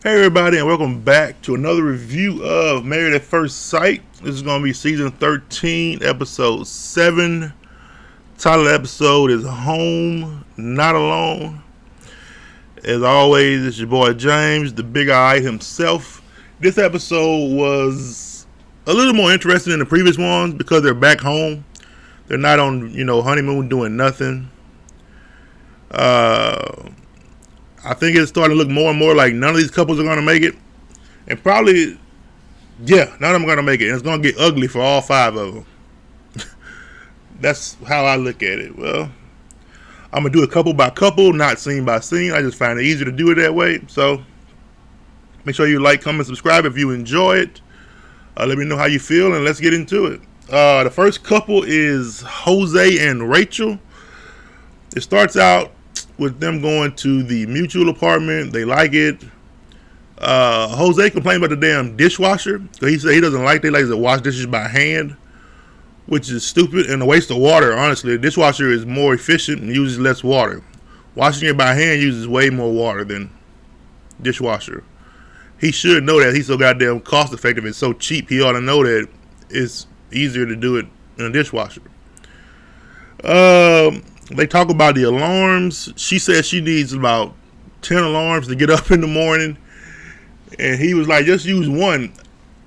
Hey everybody, and welcome back to another review of Married at First Sight. This is going to be season 13, episode 7. Title of the episode is Home, Not Alone. As always, it's your boy James, the Big Eye himself. This episode was a little more interesting than the previous ones because they're back home. They're not on, honeymoon doing nothing. I think it's starting to look more and more like none of these couples are going to make it. And probably, none of them are going to make it. And it's going to get ugly for all 5 of them. That's how I look at it. Well, I'm going to do it couple by couple, not scene by scene. I just find it easier to do it that way. So, make sure you like, comment, subscribe if you enjoy it. Let me know how you feel, and let's get into it. The first couple is Jose and Rachel. It starts out with them going to the mutual apartment. They like it. Jose complained about the damn dishwasher. So he said he doesn't like they like to wash dishes by hand, which is stupid and a waste of water. Honestly, the dishwasher is more efficient and uses less water. Washing it by hand uses way more water than dishwasher. He should know that. He's so goddamn cost effective. It's so cheap. He ought to know that it's easier to do it in a dishwasher. They talk about the alarms. She says she needs about 10 alarms to get up in the morning. And he was like, just use one.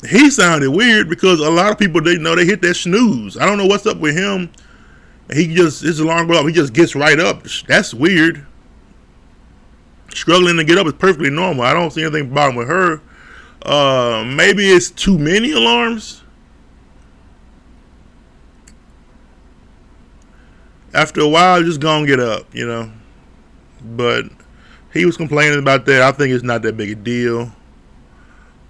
He sounded weird because a lot of people, they hit that snooze. I don't know what's up with him. His alarm goes up, he just gets right up. That's weird. Struggling to get up is perfectly normal. I don't see anything wrong with her. Maybe it's too many alarms. After a while, just go and get up, But he was complaining about that. I think it's not that big a deal.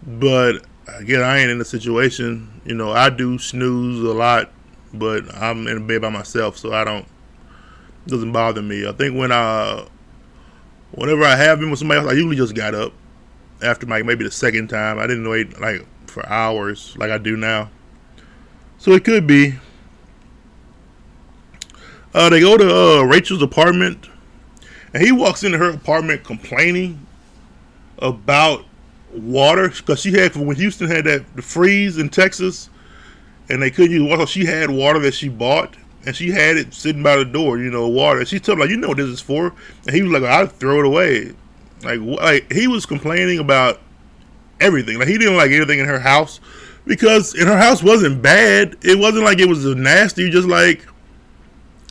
But again, I ain't in the situation. I do snooze a lot, but I'm in bed by myself, so it doesn't bother me. I think whenever I have been with somebody else, I usually just got up after maybe the second time. I didn't wait for hours like I do now. So it could be. They go to Rachel's apartment, and he walks into her apartment complaining about water because when Houston had the freeze in Texas, and they couldn't use water. So she had water that she bought, and she had it sitting by the door, water. And she told him, you know what this is for? And he was like, I'd throw it away. Like he was complaining about everything. Like he didn't like anything in her house because in her house wasn't bad. It wasn't like it was nasty. Just like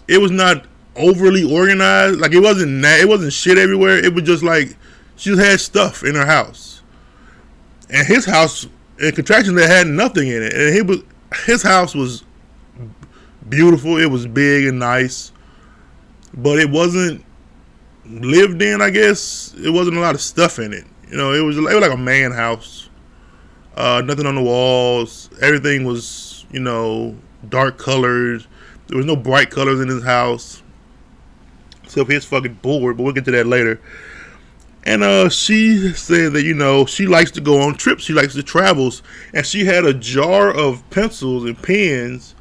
it was not overly organized. Like it wasn't shit everywhere. It was just like she just had stuff in her house. And his house, in contraction, that had nothing in it. And his house was beautiful. It was big and nice, but it wasn't lived in. I guess it wasn't a lot of stuff in it. It was like a man house. Nothing on the walls. Everything was dark colors. There was no bright colors in his house, except his fucking board, but we'll get to that later. And she said that, she likes to go on trips. She likes to travel. And she had a jar of pencils and pens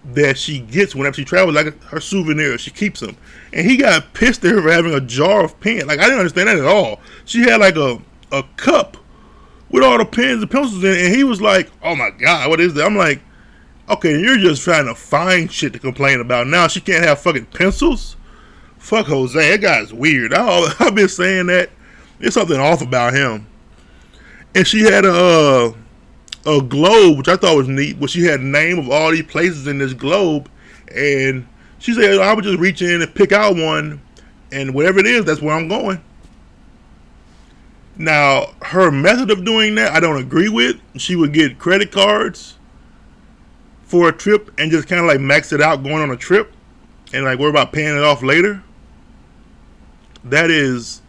that she gets whenever she travels, like her souvenir. She keeps them. And he got pissed at her for having a jar of pens. Like, I didn't understand that at all. She had like a cup with all the pens and pencils in it. And he was like, oh my God, what is that? I'm like, okay, you're just trying to find shit to complain about. Now she can't have fucking pencils? Fuck Jose, that guy's weird. I've been saying that. There's something off about him. And she had a globe, which I thought was neat, where she had the name of all these places in this globe. And she said, I would just reach in and pick out one, and whatever it is, that's where I'm going. Now, her method of doing that, I don't agree with. She would get credit cards for a trip and just kind of like max it out going on a trip and like worry about paying it off later. That is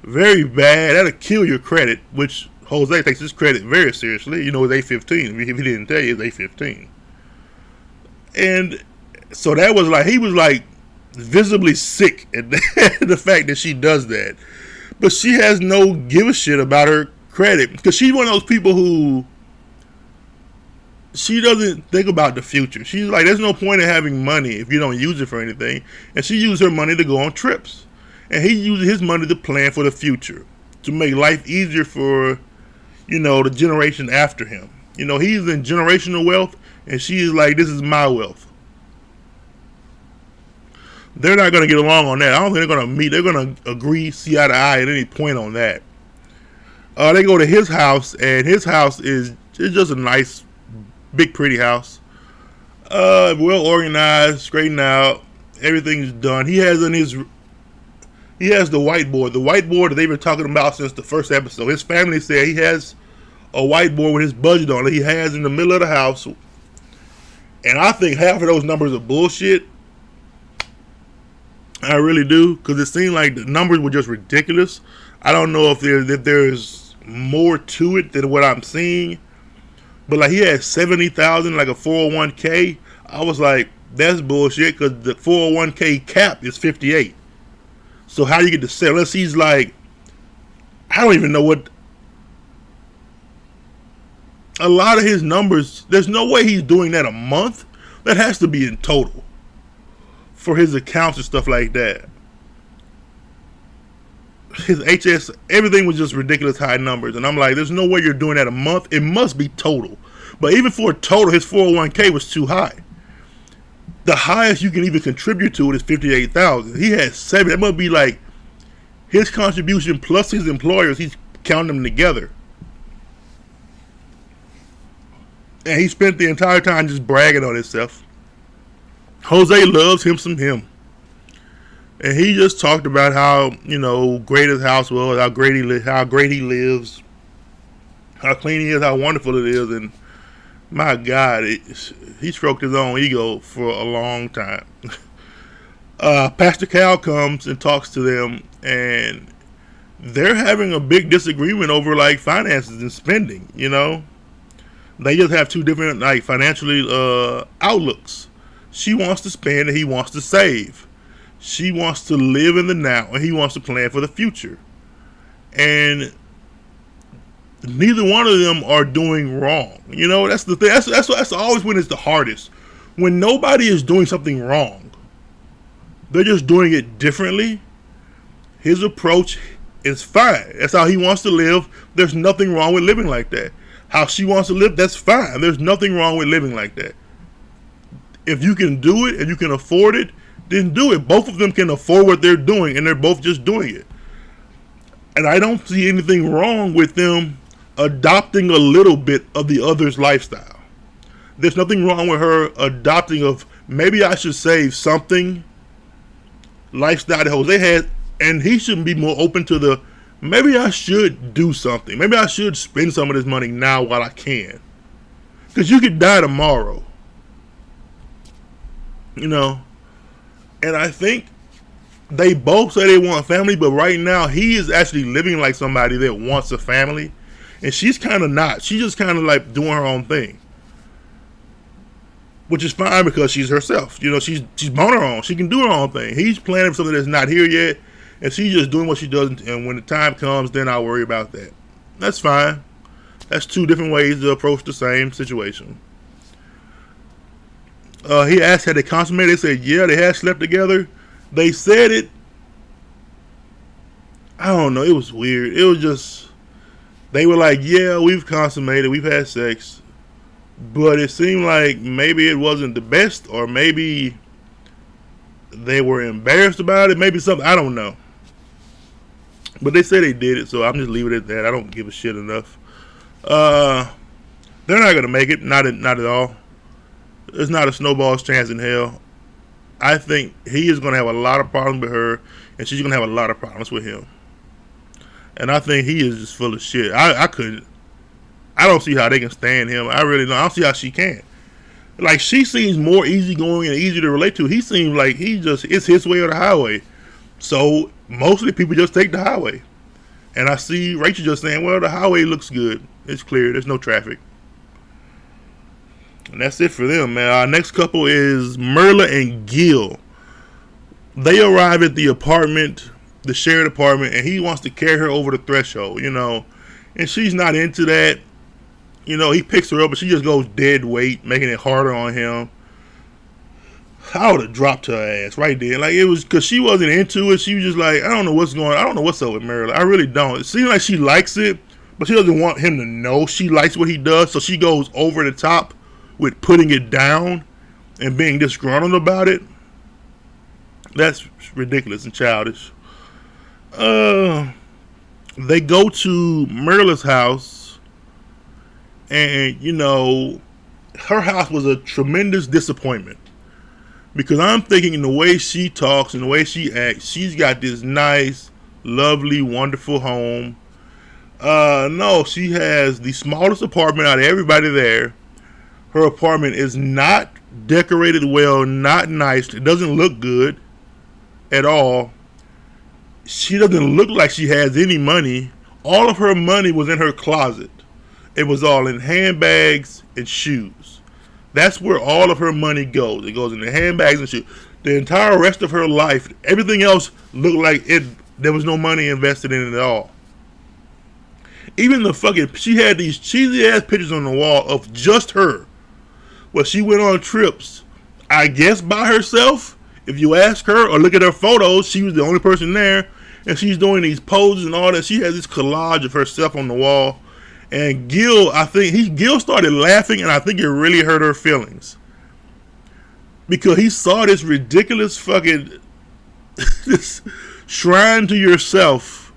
very bad. That'll kill your credit, which Jose takes his credit very seriously. It's A15. If he didn't tell you, it's A15. And so that was like, he was like visibly sick at the fact that she does that. But she has no give a shit about her credit because she's one of those people who she doesn't think about the future. She's like, there's no point in having money if you don't use it for anything. And she used her money to go on trips. And he uses his money to plan for the future. to make life easier for, the generation after him. He's in generational wealth, and she is like, this is my wealth. They're not going to get along on that. I don't think they're going to meet. They're going to agree, see eye to eye at any point on that. They go to his house, and his house is just a nice, big, pretty house. Well organized, straightened out. Everything's done. He has the whiteboard. The whiteboard that they've been talking about since the first episode. His family said he has a whiteboard with his budget on it. He has in the middle of the house. And I think half of those numbers are bullshit. I really do, because it seemed like the numbers were just ridiculous. I don't know if there's more to it than what I'm seeing. But like he had 70,000 like a 401k. I was like, that's bullshit, because the 401k cap is 58. So how do you get to 7? Unless he's like, I don't even know what. A lot of his numbers, there's no way he's doing that a month. That has to be in total for his accounts and stuff like that. His HS, everything was just ridiculous high numbers. And I'm like, there's no way you're doing that a month. It must be total. But even for a total, his 401k was too high. The highest you can even contribute to it is 58,000. He had 7. That must be like his contribution plus his employers. He's counting them together. And he spent the entire time just bragging on himself. Jose loves him some him. And he just talked about how, great his house was, how great he lives, how clean he is, how wonderful it is. And my God, he stroked his own ego for a long time. Pastor Cal comes and talks to them, and they're having a big disagreement over like finances and spending. They just have two different like financially outlooks. She wants to spend and he wants to save. She wants to live in the now and he wants to plan for the future. And neither one of them are doing wrong. That's the thing. That's always when it's the hardest. When nobody is doing something wrong, they're just doing it differently. His approach is fine. That's how he wants to live. There's nothing wrong with living like that. How she wants to live, that's fine. There's nothing wrong with living like that. If you can do it and you can afford it, then do it. Both of them can afford what they're doing, and they're both just doing it. And I don't see anything wrong with them adopting a little bit of the other's lifestyle. There's nothing wrong with her adopting of, maybe I should save something lifestyle that Jose had, and he shouldn't be more open to the, maybe I should do something. Maybe I should spend some of this money now while I can. Because you could die tomorrow. And I think they both say they want family, but right now he is actually living like somebody that wants a family. And she's kind of not. She's just kind of like doing her own thing. Which is fine because she's herself. She's on her own. She can do her own thing. He's planning for something that's not here yet. And she's just doing what she does, and when the time comes, then I'll worry about that. That's fine. That's two different ways to approach the same situation. He asked, had they consummated? They said, yeah, they had slept together. They said it. I don't know. It was weird. It was just, they were like, yeah, we've consummated. We've had sex. But it seemed like maybe it wasn't the best, or maybe they were embarrassed about it. Maybe something. I don't know. But they say they did it, so I'm just leaving it at that. I don't give a shit enough. They're not going to make it. Not at all. There's not a snowball's chance in hell. I think he is going to have a lot of problems with her, and she's going to have a lot of problems with him. And I think he is just full of shit. I don't see how they can stand him. I really don't. I don't see how she can. Like, she seems more easygoing and easy to relate to. He seems like it's his way or the highway. So mostly people just take the highway. And I see Rachel just saying, well, the highway looks good. It's clear. There's no traffic. And that's it for them, man. Our next couple is Merla and Gil. They arrive at the apartment, the shared apartment, and he wants to carry her over the threshold, And she's not into that. He picks her up, but she just goes dead weight, making it harder on him. I would have dropped her ass right there. Like, it was because she wasn't into it. She was just like, I don't know what's going on. I don't know what's up with Marilyn. I really don't. It seems like she likes it, but she doesn't want him to know she likes what he does. So she goes over the top with putting it down and being disgruntled about it. That's ridiculous and childish. They go to Marilyn's house, and her house was a tremendous disappointment. Because I'm thinking in the way she talks and the way she acts, she's got this nice, lovely, wonderful home. No, she has the smallest apartment out of everybody there. Her apartment is not decorated well, not nice. It doesn't look good at all. She doesn't look like she has any money. All of her money was in her closet. It was all in handbags and shoes. That's where all of her money goes. It goes in the handbags and shoes. The entire rest of her life, everything else looked like there was no money invested in it at all. Even she had these cheesy ass pictures on the wall of just her. Well, she went on trips, I guess by herself. If you ask her or look at her photos, she was the only person there. And she's doing these poses and all that. She has this collage of herself on the wall. And Gil started laughing, and I think it really hurt her feelings. Because he saw this ridiculous fucking this shrine to yourself,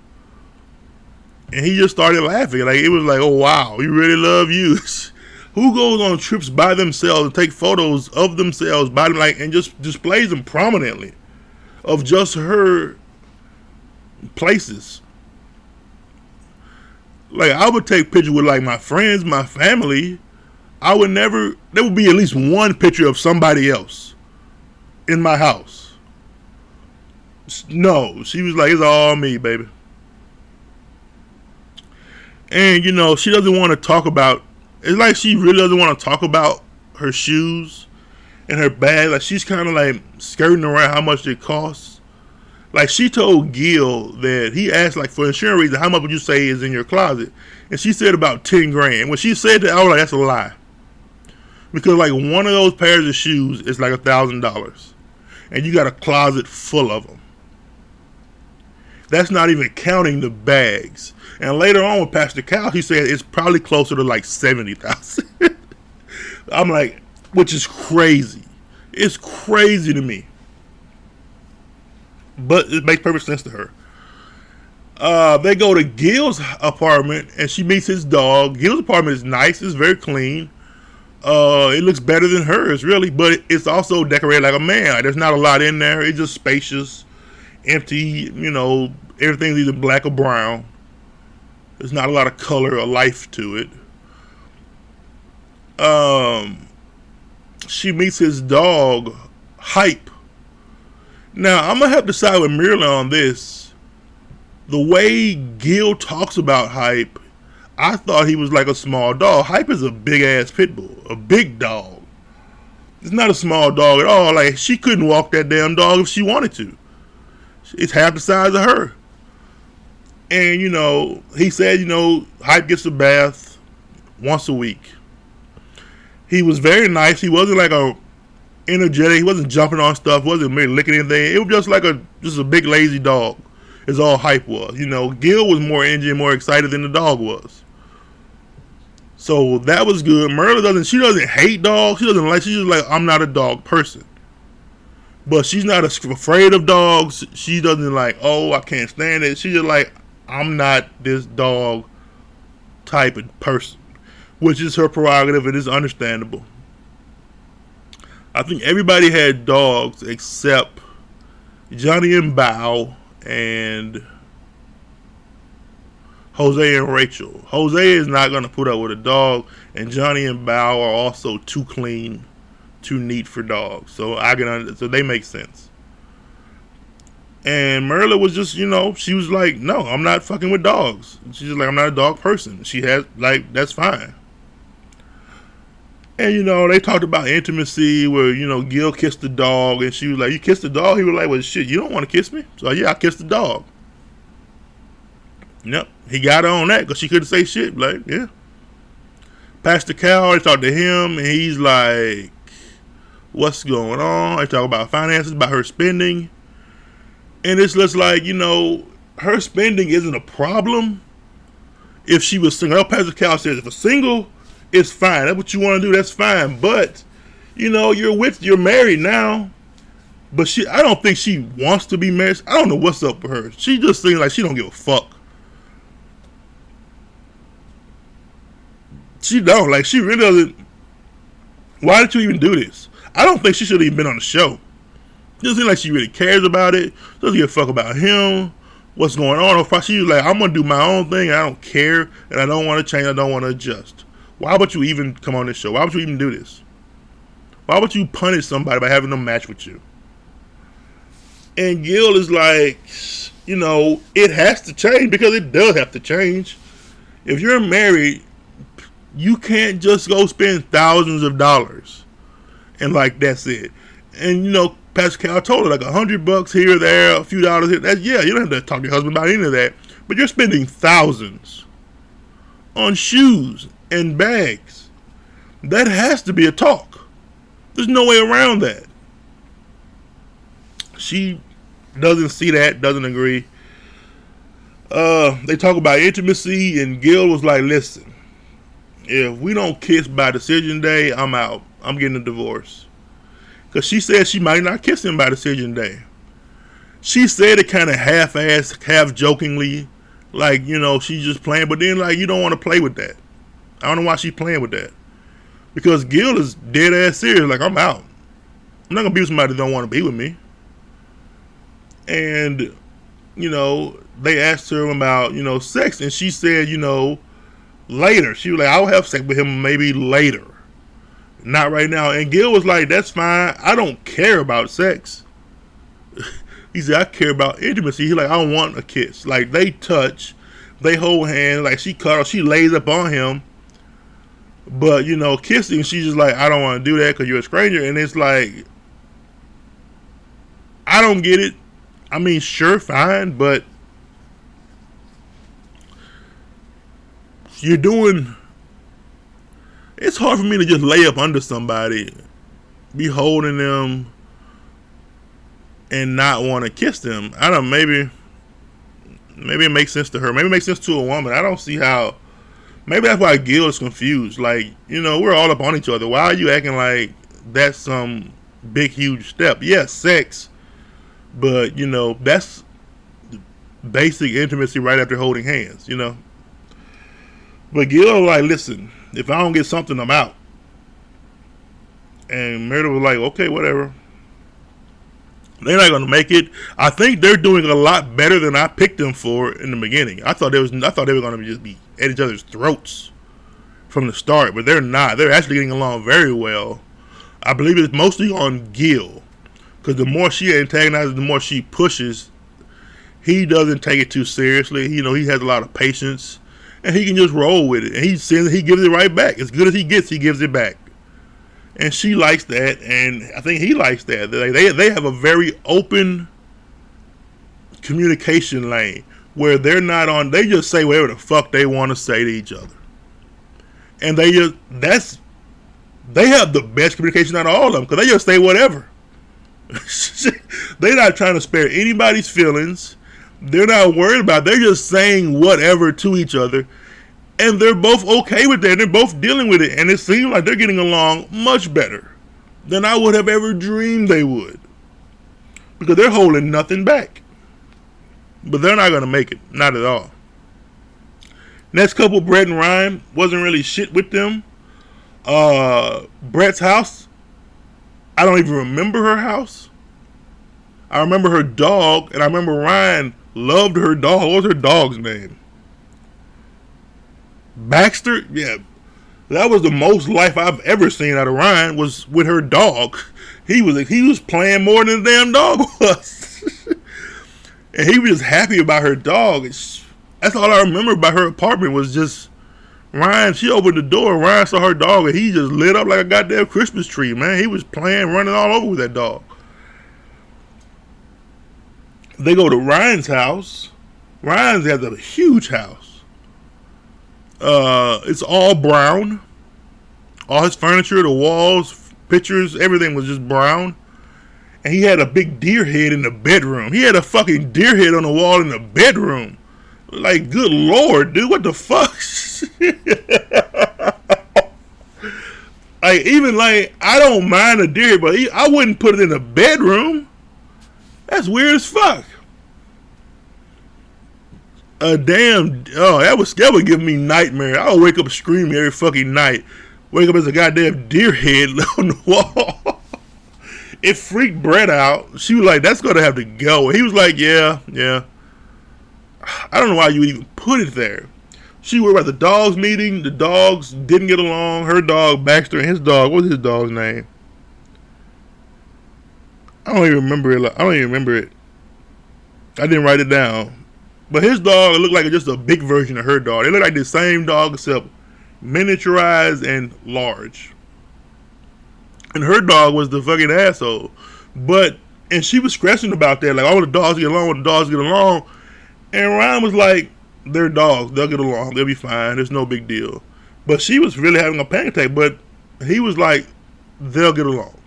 and he just started laughing. Like, it was like, oh wow, we really love you. Who goes on trips by themselves and take photos of themselves by them, like, and just displays them prominently of just her places? Like, I would take pictures with, like, my friends, my family. There would be at least one picture of somebody else in my house. No, she was like, it's all me, baby. And, she doesn't want to talk about, it's like she really doesn't want to talk about her shoes and her bag. Like, she's kind of like skirting around how much it costs. Like, she told Gil that he asked, like, for insurance reasons, how much would you say is in your closet? And she said about 10 grand. When she said that, I was like, that's a lie. Because, like, one of those pairs of shoes is like $1,000. And you got a closet full of them. That's not even counting the bags. And later on with Pastor Cal, he said it's probably closer to like 70,000. I'm like, which is crazy. It's crazy to me. But it makes perfect sense to her. They go to Gil's apartment, and she meets his dog. Gil's apartment is nice. It's very clean. It looks better than hers, really. But it's also decorated like a man. There's not a lot in there. It's just spacious, empty. Everything's either black or brown. There's not a lot of color or life to it. She meets his dog, Hype. Now, I'm going to have to side with Marilyn on this. The way Gil talks about Hype, I thought he was like a small dog. Hype is a big-ass pit bull. A big dog. It's not a small dog at all. Like, she couldn't walk that damn dog if she wanted to. It's half the size of her. And, he said, Hype gets a bath once a week. He was very nice. He wasn't like a energetic. He wasn't jumping on stuff. Wasn't really licking anything. It was just like a big lazy dog. Is all Hype was. Gil was more energy and more excited than the dog was. So that was good. Merle doesn't hate dogs. She's just like, I'm not a dog person. But she's not afraid of dogs. She doesn't like, oh, I can't stand it. She's just like, I'm not this dog type of person. Which is her prerogative. It is understandable. I think everybody had dogs except Johnny and Bao and Jose and Rachel. Jose is not going to put up with a dog, and Johnny and Bao are also too clean, too neat for dogs. So so they make sense. And Merla was just, she was like, no, I'm not fucking with dogs. She's just like, I'm not a dog person. She has, like, that's fine. And, they talked about intimacy where, Gil kissed the dog. And she was like, you kissed the dog? He was like, well, shit, you don't want to kiss me? So, yeah, I kissed the dog. Yep. He got her on that because she couldn't say shit. Like, yeah. Pastor Cal, I talked to him, and he's like, what's going on. They talk about finances, about her spending. And it's just like, her spending isn't a problem if she was single. El Pastor Cal says if a single, it's fine. That's what you want to do, that's fine. But, you're married now. But I don't think she wants to be married. I don't know what's up with her. She just seems like she don't give a fuck. She don't. Like, she really doesn't. Why did you even do this? I don't think she should have even been on the show. It doesn't seem like she really cares about it. Doesn't give a fuck about him. What's going on? Or she was like, I'm going to do my own thing. I don't care. And I don't want to change. I don't want to adjust. Why would you even come on this show? Why would you even do this? Why would you punish somebody by having them match with you? And Gil is like, it has to change because it does have to change. If you're married, you can't just go spend thousands of dollars and like that's it. And Pastor Cal told her like $100 here or there, a few dollars here. You don't have to talk to your husband about any of that. But you're spending thousands on shoes and bags. That has to be a talk. There's no way around that. She doesn't see that, doesn't agree. They talk about intimacy, and Gil was like, listen, if we don't kiss by decision day, I'm out. I'm getting a divorce. Because she said she might not kiss him by decision day. She said it kind of half-assed, half-jokingly, like, she's just playing. But then, like, you don't want to play with that. I don't know why she's playing with that. Because Gil is dead-ass serious, like, I'm out. I'm not going to be with somebody that don't want to be with me. And, they asked her about, sex, and she said, later. She was like, I'll have sex with him maybe later. Not right now. And Gil was like, that's fine. I don't care about sex. He said, I care about intimacy. He's like, I want a kiss. Like, they touch. They hold hands. Like, she cuddles. She lays up on him. But, kissing, she's just like, I don't want to do that because you're a stranger. And it's like, I don't get it. I mean, sure, fine, but it's hard for me to just lay up under somebody, be holding them, and not want to kiss them. I don't know, maybe it makes sense to her. Maybe it makes sense to a woman. I don't see how. Maybe that's why Gil is confused. Like, we're all up on each other. Why are you acting like that's some big, huge step? Yes, sex. But, that's basic intimacy right after holding hands, But Gil was like, listen, if I don't get something, I'm out. And Meredith was like, okay, whatever. They're not going to make it. I think they're doing a lot better than I picked them for in the beginning. I thought they were going to just be at each other's throats from the start, but they're not. They're actually getting along very well. I believe it's mostly on Gil. Because the more she antagonizes, the more she pushes. He doesn't take it too seriously. He has a lot of patience. And he can just roll with it. And he gives it right back. As good as he gets, he gives it back. And she likes that. And I think he likes that. They have a very open communication lane. Where they just say whatever the fuck they want to say to each other. And they have the best communication out of all of them. Because they just say whatever. They're not trying to spare anybody's feelings. They're not worried about it. They're just saying whatever to each other. And they're both okay with that. They're both dealing with it. And it seems like they're getting along much better than I would have ever dreamed they would. Because they're holding nothing back. But they're not going to make it. Not at all. Next couple, Brett and Ryan. Wasn't really shit with them. Brett's house. I don't even remember her house. I remember her dog, and I remember Ryan loved her dog. What was her dog's name? Baxter? Yeah. That was the most life I've ever seen out of Ryan, was with her dog. He was playing more than the damn dog was. And he was just happy about her dog. That's all I remember about her apartment was just Ryan. She opened the door, Ryan saw her dog, and he just lit up like a goddamn Christmas tree, man. He was playing, running all over with that dog. They go to Ryan's house. Ryan's has a huge house. It's all brown. All his furniture, the walls, pictures, everything was just brown. And he had a big deer head in the bedroom. He had a fucking deer head on the wall in the bedroom. Like, good lord, dude, what the fuck? Like, even like, I don't mind a deer head, but I wouldn't put it in the bedroom. That's weird as fuck. That would give me nightmare. I would wake up screaming every fucking night. Wake up as a goddamn deer head on the wall. It freaked Brett out. She was like, that's gonna have to go. He was like, yeah. I don't know why you would even put it there. She worried about the dogs meeting. The dogs didn't get along. Her dog, Baxter, and his dog, what was his dog's name? I don't even remember it. I didn't write it down. But his dog looked like just a big version of her dog. They looked like the same dog except miniaturized and large. And her dog was the fucking asshole. And she was stressing about that. Like, all the dogs get along. And Ryan was like, they're dogs. They'll get along. They'll be fine. There's no big deal. But she was really having a panic attack. But he was like, they'll get along.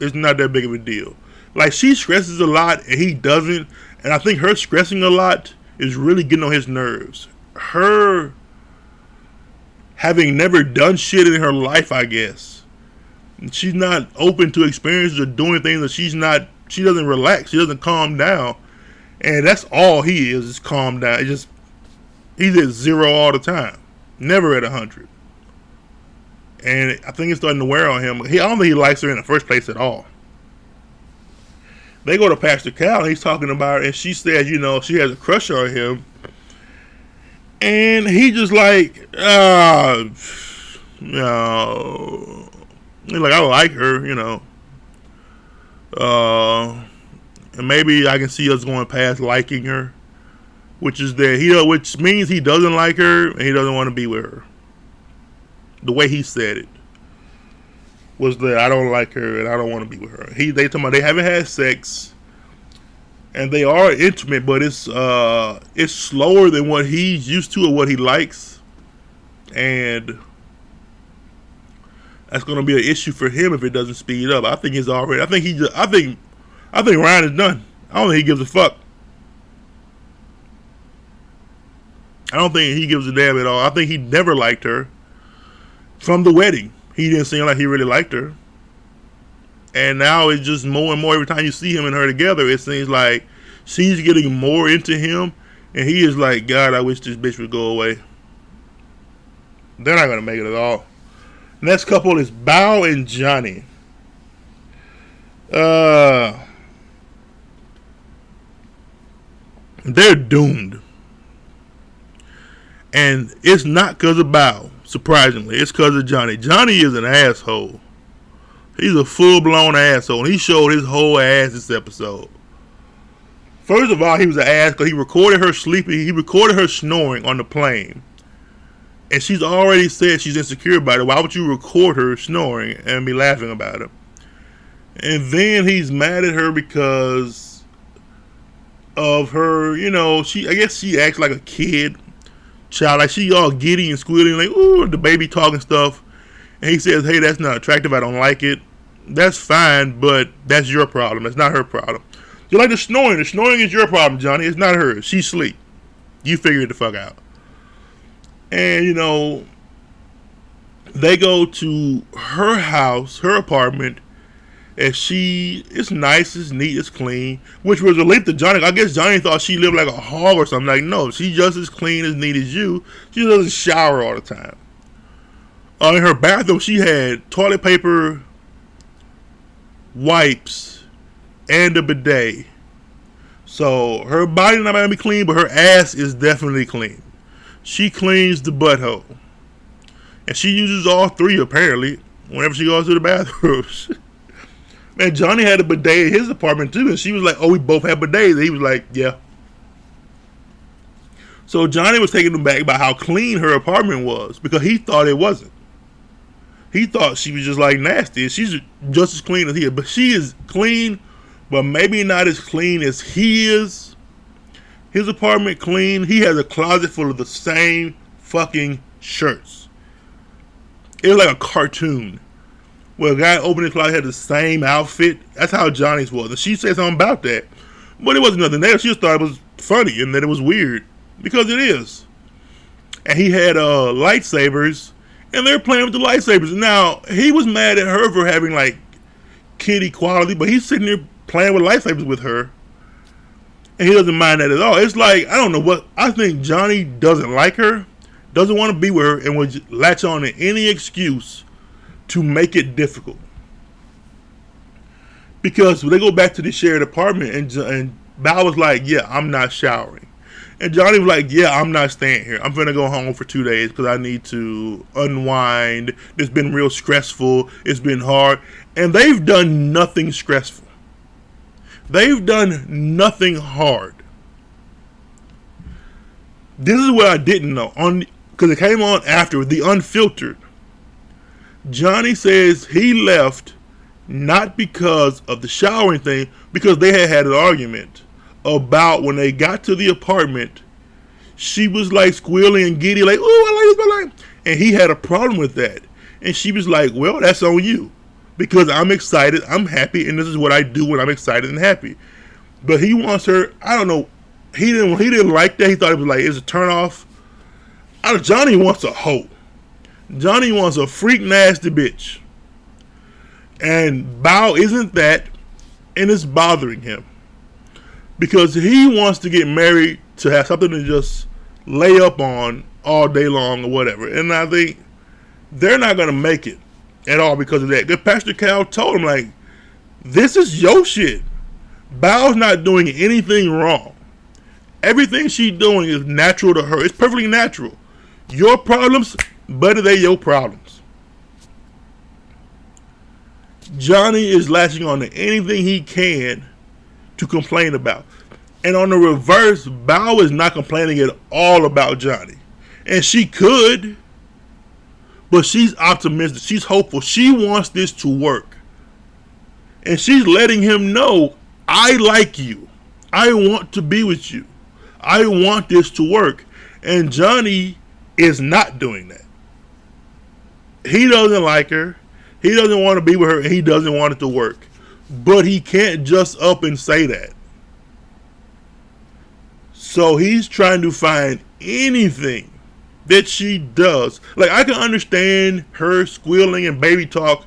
It's not that big of a deal. Like, she stresses a lot and he doesn't. And I think her stressing a lot is really getting on his nerves. Her having never done shit in her life, I guess. She's not open to experiences or doing things that she doesn't relax. She doesn't calm down. And that's all he is calm down. He's at 0 all the time. Never at 100. And I think it's starting to wear on him. I don't think he likes her in the first place at all. They go to Pastor Cal and he's talking about her, and she says, she has a crush on him. And he just like, no. He's like, I like her, and maybe I can see us going past liking her, which means he doesn't like her and he doesn't want to be with her. The way he said it was that I don't like her and I don't want to be with her. They talking about they haven't had sex and they are intimate, but it's slower than what he's used to or what he likes, and that's going to be an issue for him if it doesn't speed up. I think Ryan is done. I don't think he gives a fuck. I don't think he gives a damn at all. I think he never liked her. From the wedding, he didn't seem like he really liked her. And now it's just more and more every time you see him and her together, it seems like she's getting more into him. And he is like, God, I wish this bitch would go away. They're not going to make it at all. Next couple is Bao and Johnny. They're doomed. And it's not because of Bao, surprisingly. It's because of Johnny. Johnny is an asshole. He's a full-blown asshole. And he showed his whole ass this episode. First of all, he was an ass because he recorded her sleeping. He recorded her snoring on the plane. And she's already said she's insecure about it. Why would you record her snoring and be laughing about it? And then he's mad at her because of her, I guess she acts like a kid. Child, like she all giddy and squealing, like, ooh, the baby talking stuff. And he says, hey, that's not attractive. I don't like it. That's fine, but that's your problem. That's not her problem. You like the snoring. The snoring is your problem, Johnny. It's not hers. She's asleep. You figure it the fuck out. And, they go to her house, her apartment, and it's nice, it's neat, it's clean, which was a relief to Johnny. I guess Johnny thought she lived like a hog or something. Like, no, she's just as clean, as neat as you. She doesn't shower all the time. In her bathroom, she had toilet paper, wipes, and a bidet. So her body not going to be clean, but her ass is definitely clean. She cleans the butthole. And she uses all three, apparently, whenever she goes to the bathroom. Man, Johnny had a bidet in his apartment, too. And she was like, oh, we both have bidets. And he was like, yeah. So Johnny was taken aback by how clean her apartment was. Because he thought it wasn't. He thought she was just like nasty. And she's just as clean as he is. But she is clean, but maybe not as clean as he is. His apartment clean. He has a closet full of the same fucking shirts. It was like a cartoon. where a guy opened his closet had the same outfit. That's how Johnny's was. And she said something about that. But it wasn't nothing there. She just thought it was funny and that it was weird. Because it is. And he had lightsabers. And they're playing with the lightsabers. Now, he was mad at her for having like kid equality. But he's sitting there playing with lightsabers with her. And he doesn't mind that at all. It's like, I don't know what. I think Johnny doesn't like her. Doesn't want to be with her. And would latch on to any excuse to make it difficult. Because when they go back to the shared apartment and Bao was like, yeah, I'm not showering. And Johnny was like, yeah, I'm not staying here. I'm finna go home for 2 days because I need to unwind. It's been real stressful. It's been hard. And they've done nothing stressful. They've done nothing hard. This is what I didn't know. Because it came on after, the unfiltered. Johnny says he left not because of the showering thing, because they had an argument about when they got to the apartment. She was like squealing and giddy, like, oh, I like this. And he had a problem with that. And she was like, well, that's on you. Because I'm excited, I'm happy, and this is what I do when I'm excited and happy. But he wants her, I don't know, he didn't like that. He thought it was like, it's a turn off. Johnny wants a hoe. Johnny wants a freak nasty bitch. And Bao isn't that, and it's bothering him. Because he wants to get married to have something to just lay up on all day long or whatever. And I think they're not going to make it at all because of that. Because Pastor Cal told him, like, this is your shit. Bao's not doing anything wrong. Everything she's doing is natural to her. It's perfectly natural. Your problems, buddy, they're your problems. Johnny is latching on to anything he can to complain about. And on the reverse, Bao is not complaining at all about Johnny. And she could, but she's optimistic. She's hopeful. She wants this to work. And she's letting him know, I like you. I want to be with you. I want this to work. And Johnny is not doing that. He doesn't like her. He doesn't want to be with her. And he doesn't want it to work. But he can't just up and say that. So he's trying to find anything that she does. Like, I can understand her squealing and baby talk.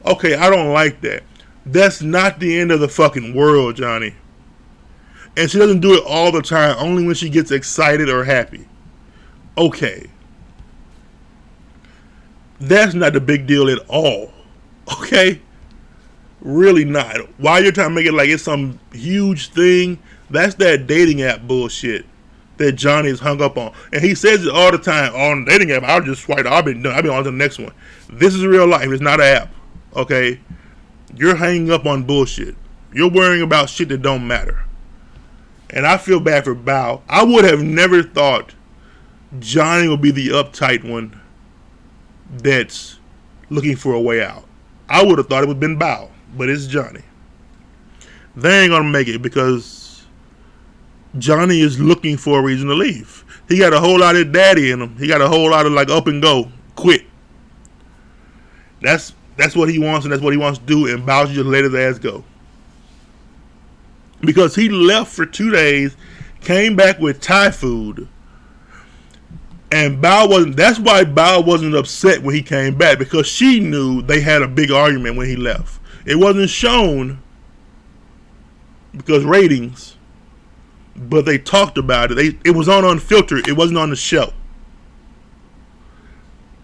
Okay, I don't like that. That's not the end of the fucking world, Johnny. And she doesn't do it all the time, only when she gets excited or happy. Okay. That's not the big deal at all. Okay? Really not. Why you're trying to make it like it's some huge thing, that's that dating app bullshit that Johnny is hung up on. And he says it all the time. On the dating app, I'll just swipe. I'll be on to the next one. This is real life. It's not an app. Okay? You're hanging up on bullshit. You're worrying about shit that don't matter. And I feel bad for Bao. I would have never thought Johnny would be the uptight one that's looking for a way out. I would have thought it would have been Bao, but it's Johnny. They ain't gonna make it because Johnny is looking for a reason to leave. He got a whole lot of daddy in him. He got a whole lot of like up and go, quit. That's what he wants, and that's what he wants to do. And Bao just let his ass go. Because he left for 2 days, came back with Thai food, and Bao wasn't. That's why Bao wasn't upset when he came back, because she knew they had a big argument when he left. It wasn't shown because ratings, but they talked about it. It was on Unfiltered. It wasn't on the show.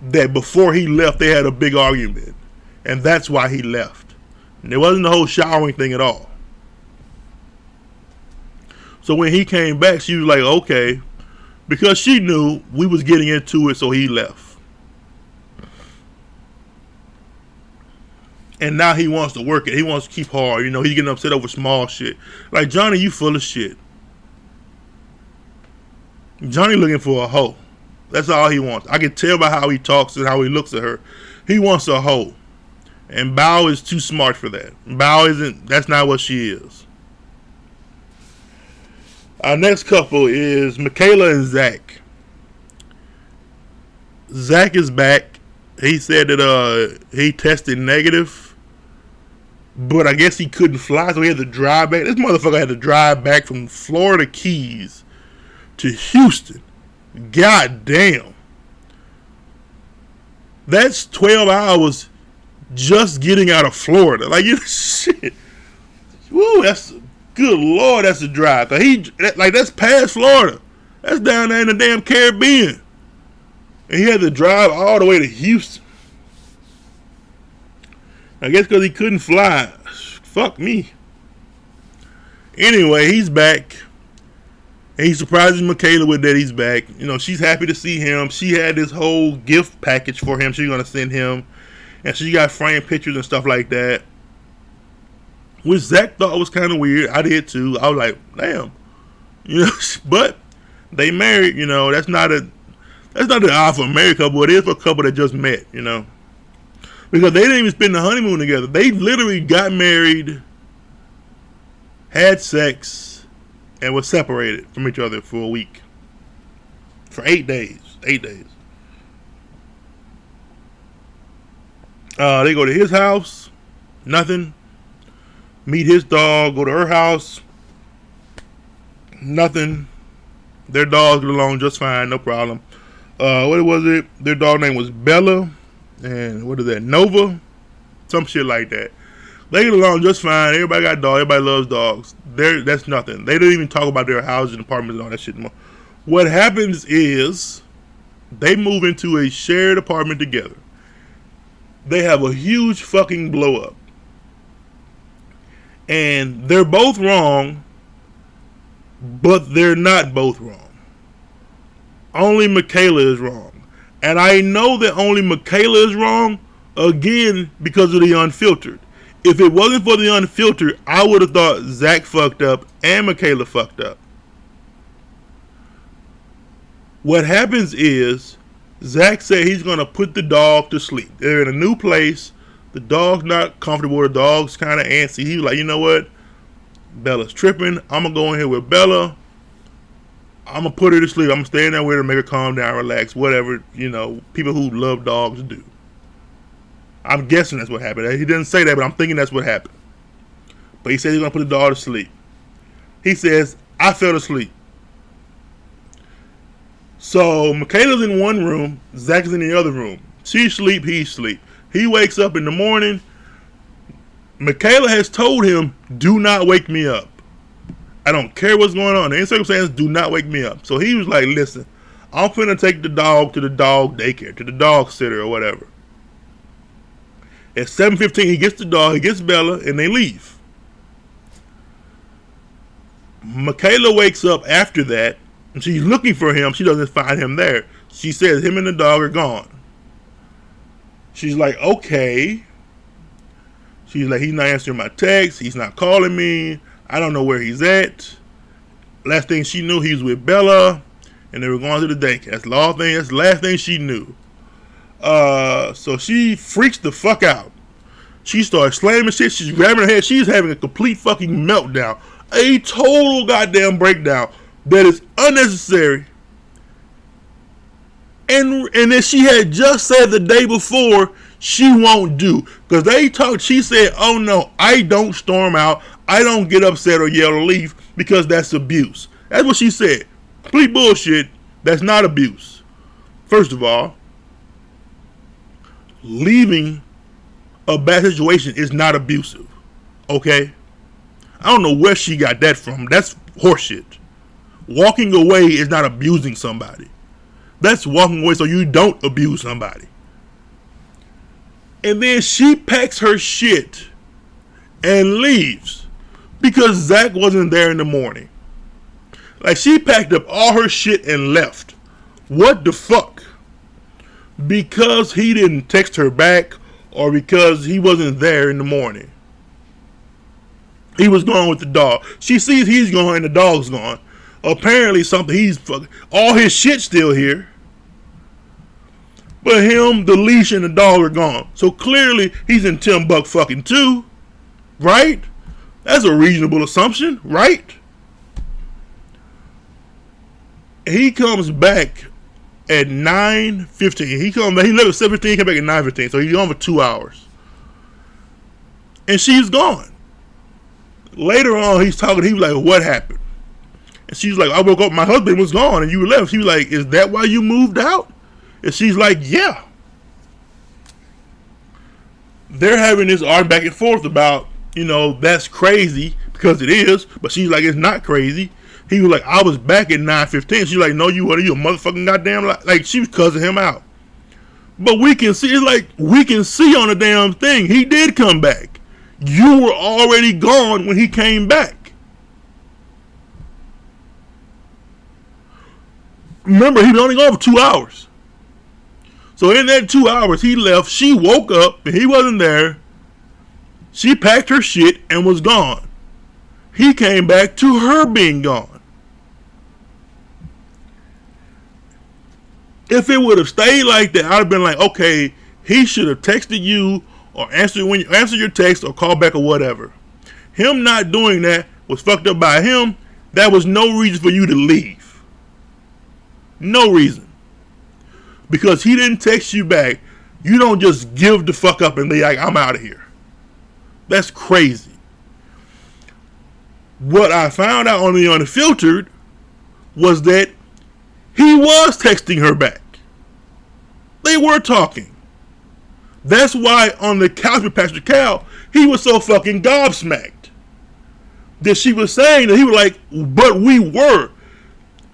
That before he left, they had a big argument, and that's why he left. And it wasn't the whole showering thing at all. So when he came back, she was like, okay. Because she knew we was getting into it, so he left. And now he wants to work it. He wants to keep hard. You know, he's getting upset over small shit. Like, Johnny, you full of shit. Johnny looking for a hoe. That's all he wants. I can tell by how he talks and how he looks at her. He wants a hoe. And Bao is too smart for that. Bao isn't, that's not what she is. Our next couple is Michaela and Zach. Zach is back, He said that he tested negative, but I guess he couldn't fly, so he had to drive back. This motherfucker had to drive back from Florida Keys to Houston. God damn. That's 12 hours just getting out of Florida. Like, you shit. Woo, that's good Lord, that's a drive. Cause that's past Florida. That's down there in the damn Caribbean. And he had to drive all the way to Houston. I guess because he couldn't fly. Fuck me. Anyway, he's back. And he surprises Michaela with that he's back. You know, she's happy to see him. She had this whole gift package for him she's going to send him. And she got framed pictures and stuff like that. Which Zach thought was kind of weird. I did too. I was like, damn. You know, but they married, you know. That's not an odd for a married couple. It is for a couple that just met, you know. Because they didn't even spend the honeymoon together. They literally got married, had sex, and was separated from each other for a week. For 8 days. 8 days. They go to his house. Nothing. Meet his dog. Go to her house. Nothing. Their dogs get along just fine. No problem. What was it? Their dog name was Bella. And what is that? Nova? Some shit like that. They get along just fine. Everybody got dogs. Everybody loves dogs. That's nothing. They don't even talk about their houses and apartments and all that shit anymore. What happens is they move into a shared apartment together. They have a huge fucking blow up. And they're both wrong, but they're not both wrong. Only Michaela is wrong. And I know that only Michaela is wrong, again, because of the unfiltered. If it wasn't for the unfiltered, I would have thought Zach fucked up and Michaela fucked up. What happens is, Zach said he's going to put the dog to sleep. They're in a new place. The dog's not comfortable. The dog's kind of antsy. He's like, you know what? Bella's tripping. I'm going to go in here with Bella. I'm going to put her to sleep. I'm going to stay in there with her, make her calm down, relax, whatever, you know, people who love dogs do. I'm guessing that's what happened. He didn't say that, but I'm thinking that's what happened. But he said he's going to put the dog to sleep. He says, I fell asleep. So Michaela's in one room, Zach is in the other room. She sleep, he sleep. He wakes up in the morning. Michaela has told him, do not wake me up. I don't care what's going on. In any circumstance, do not wake me up. So he was like, listen, I'm finna take the dog to the dog daycare, to the dog sitter or whatever. At 7:15, he gets the dog, he gets Bella, and they leave. Michaela wakes up after that, and she's looking for him. She doesn't find him there. She says him and the dog are gone. She's like, okay. She's like, he's not answering my texts. He's not calling me. I don't know where he's at. Last thing she knew, he was with Bella, and they were going to the daycare. That's the last thing she knew. So she freaks the fuck out. She starts slamming shit. She's grabbing her head. She's having a complete fucking meltdown. A total goddamn breakdown that is unnecessary. And that she had just said the day before she won't do. Because they talked, she said, oh no, I don't storm out. I don't get upset or yell or leave because that's abuse. That's what she said. Complete bullshit. That's not abuse. First of all, leaving a bad situation is not abusive. Okay? I don't know where she got that from. That's horseshit. Walking away is not abusing somebody. That's walking away so you don't abuse somebody. And then she packs her shit and leaves because Zach wasn't there in the morning. Like, she packed up all her shit and left. What the fuck? Because he didn't text her back or because he wasn't there in the morning. He was gone with the dog. She sees he's gone and the dog's gone. Apparently all his shit's still here. But him, the leash, and the dog are gone. So clearly he's in Timbuk fucking too. Right? That's a reasonable assumption, right? He comes back at 9:15. He left at 7:15, came back at 9:15, so he's gone for 2 hours. And she's gone. Later on, he's talking, he was like, what happened? And she's like, I woke up, my husband was gone, and you left. She was like, is that why you moved out? And she's like, yeah. They're having this argument back and forth about, that's crazy, because it is, but she's like, it's not crazy. He was like, I was back at 9:15. She's like, no, you what are you, a motherfucking goddamn lie? Like, she was cussing him out. But we can see, it's like, we can see on the damn thing, he did come back. You were already gone when he came back. Remember, he was only gone for 2 hours. So in that 2 hours, he left. She woke up, and he wasn't there. She packed her shit and was gone. He came back to her being gone. If it would have stayed like that, I'd have been like, okay, he should have texted you or answer your text or call back or whatever. Him not doing that was fucked up by him. That was no reason for you to leave. No reason. Because he didn't text you back, you don't just give the fuck up and be like, I'm out of here. That's crazy. What I found out on the Unfiltered was that he was texting her back. They were talking. That's why on the couch with Pastor Cal, he was so fucking gobsmacked. That she was saying that he was like, but we were.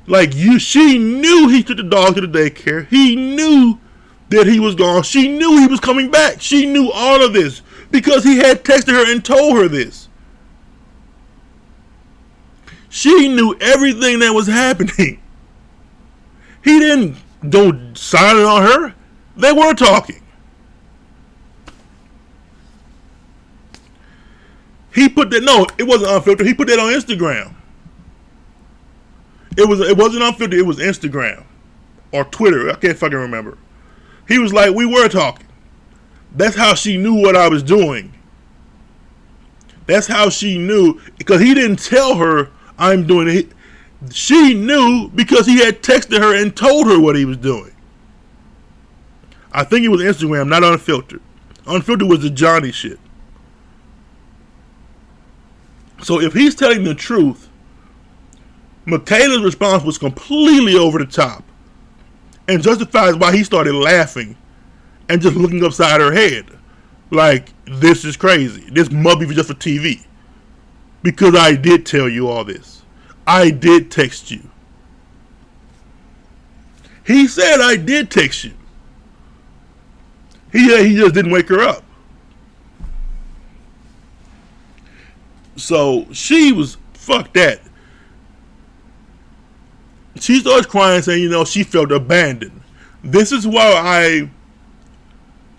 Like, she knew he took the dog to the daycare. He knew that he was gone. She knew he was coming back. She knew all of this because he had texted her and told her this. She knew everything that was happening. He didn't go silent on her. They were talking. He put that, no, it wasn't Unfiltered. He put that on Instagram. It wasn't Unfiltered, it was Instagram. Or Twitter, I can't fucking remember. He was like, we were talking. That's how she knew what I was doing. That's how she knew, because he didn't tell her I'm doing it. She knew because he had texted her and told her what he was doing. I think it was Instagram, not Unfiltered. Unfiltered was the Johnny shit. So if he's telling the truth, Michaela's response was completely over the top and justifies why he started laughing and just looking upside her head. Like, this is crazy. This must be just for TV. Because I did tell you all this. I did text you. He said I did text you. He just didn't wake her up. So she was, fuck that. She starts crying, saying, she felt abandoned. This is another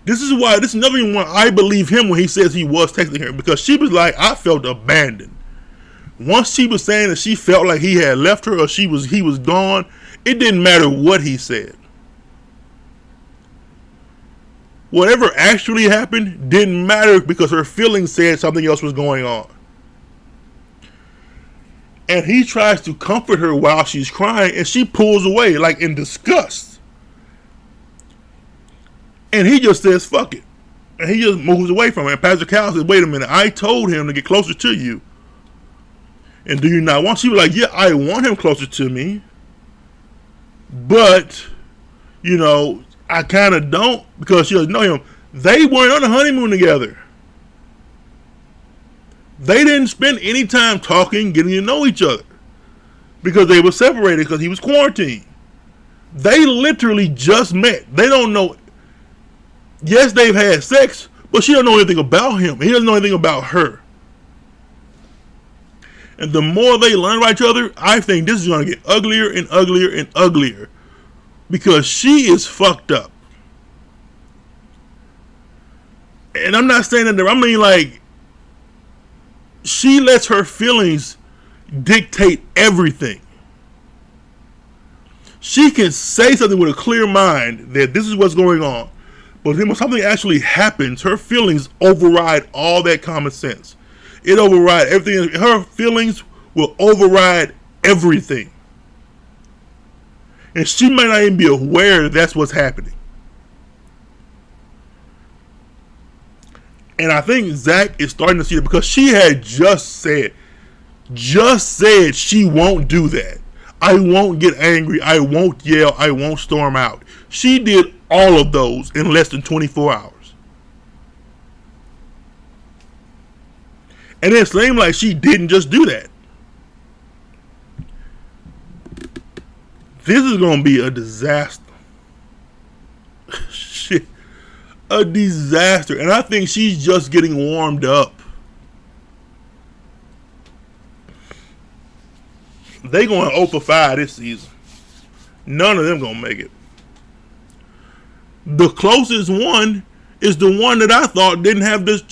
reason why I believe him when he says he was texting her, because she was like, I felt abandoned. Once she was saying that she felt like he had left her or he was gone, it didn't matter what he said. Whatever actually happened didn't matter because her feelings said something else was going on. And he tries to comfort her while she's crying, and she pulls away, like in disgust. And he just says, fuck it. And he just moves away from her. And Pastor Cal says, wait a minute, I told him to get closer to you. And do you not want? She was like, yeah, I want him closer to me. But, I kind of don't, because she doesn't know him. They weren't on a honeymoon together. They didn't spend any time talking, getting to know each other. Because they were separated because he was quarantined. They literally just met. They don't know. Yes, they've had sex, but she don't know anything about him. He doesn't know anything about her. And the more they learn about each other, I think this is going to get uglier and uglier and uglier. Because she is fucked up. And I'm not saying that, I mean, like, she lets her feelings dictate everything. She can say something with a clear mind that this is what's going on. But when something actually happens, her feelings override all that common sense. It overrides everything. Her feelings will override everything. And she may not even be aware that that's what's happening. And I think Zach is starting to see it because she had just said she won't do that. I won't get angry. I won't yell. I won't storm out. She did all of those in less than 24 hours. And it seemed like she didn't just do that. This is going to be a disaster. Shit. A disaster. And I think she's just getting warmed up. They going 0 for 5 this season. None of them going to make it. The closest one is the one that I thought didn't have this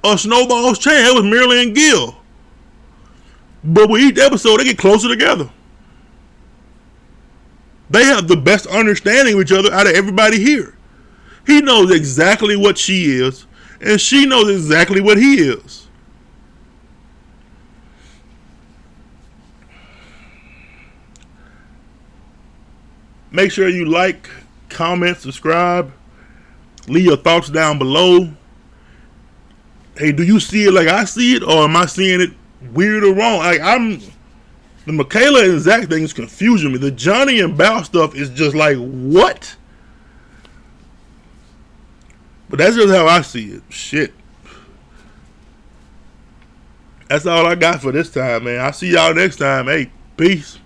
a snowball's chance. It was Marilyn and Gil. But with each episode, they get closer together. They have the best understanding of each other out of everybody here. He knows exactly what she is, and she knows exactly what he is. Make sure you like, comment, subscribe. Leave your thoughts down below. Hey, do you see it like I see it, or am I seeing it weird or wrong? The Michaela and Zach thing is confusing me. The Johnny and Bao stuff is just like, what? But that's just how I see it. Shit. That's all I got for this time, man. I'll see y'all next time. Hey, peace.